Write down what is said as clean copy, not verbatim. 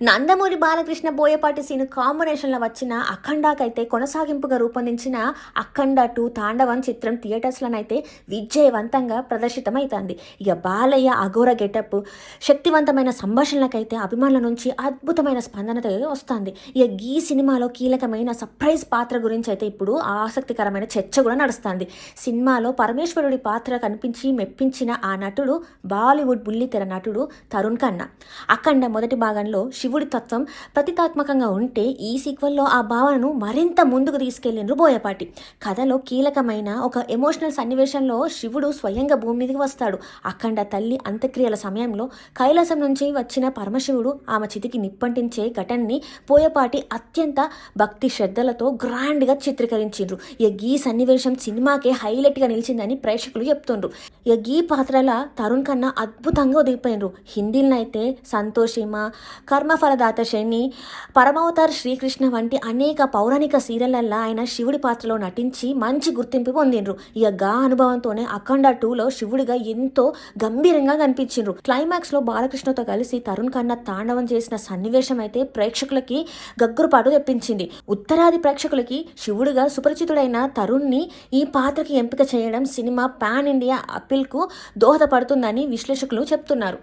Nandamuri Balakrishna Boyapati scene కాంబినేషన్లో వచ్చిన అఖండాకైతే కొనసాగింపుగా రూపొందించిన అఖండ 2 తాండవం చిత్రం థియేటర్స్లోనైతే విజయవంతంగా ప్రదర్శితమవుతుంది. ఇక బాలయ్య అఘోర గెటప్, శక్తివంతమైన సంభాషణలకైతే అభిమానుల నుంచి అద్భుతమైన స్పందనతో వస్తుంది. ఇక ఈ సినిమాలో కీలకమైన సర్ప్రైజ్ పాత్ర గురించి అయితే ఇప్పుడు ఆసక్తికరమైన చర్చ కూడా నడుస్తుంది. సినిమాలో పరమేశ్వరుడి పాత్ర కనిపించి మెప్పించిన ఆ నటుడు బాలీవుడ్ బుల్లితెర నటుడు తరుణ్ ఖన్నా. అఖండ మొదటి భాగంలో శివుడి తత్వం ప్రతికాత్మకంగా ఉంటే ఈ సీక్వెల్లో ఆ భావనను మరింత ముందుకు తీసుకెళ్లిండ్రు బోయపాటి. కథలో కీలకమైన ఒక ఎమోషనల్ సన్నివేశంలో శివుడు స్వయంగా భూమి మీదకి వస్తాడు. అఖండ తల్లి అంత్యక్రియల సమయంలో కైలాసం నుంచి వచ్చిన పరమశివుడు ఆమె చితికి నిప్పంటించే ఘటనని బోయపాటి అత్యంత భక్తి శ్రద్ధలతో గ్రాండ్గా చిత్రీకరించిండ్రు. ఇక ఈ సన్నివేశం సినిమాకే హైలైట్గా నిలిచిందని ప్రేక్షకులు చెప్తుండ్రు. ఇక ఈ పాత్రల తరుణ్ ఖన్నా అద్భుతంగా ఒదిగిపోయినరు. హిందీలో అయితే సంతోషిమ, కర్మఫలదాత శని, పరమావతార్ శ్రీకృష్ణ వంటి అనేక పౌరాణిక సీరియళ్లల్లో ఆయన శివుడి పాత్రలో నటించి మంచి గుర్తింపు పొందిండ్రు. ఇక అనుభవంతోనే అఖండ 2లో శివుడిగా ఎంతో గంభీరంగా కనిపించిండ్రు. క్లైమాక్స్ లో బాలకృష్ణతో కలిసి తరుణ్ ఖన్నా తాండవం చేసిన సన్నివేశం అయితే ప్రేక్షకులకి గగ్గురుపాటు తెప్పించింది. ఉత్తరాది ప్రేక్షకులకి శివుడిగా సుపరిచితుడైన తరుణ్ని ఈ పాత్రకి ఎంపిక చేయడం సినిమా పాన్ ఇండియా అప్పీల్ కు దోహదపడుతుందని విశ్లేషకులు చెప్తున్నారు.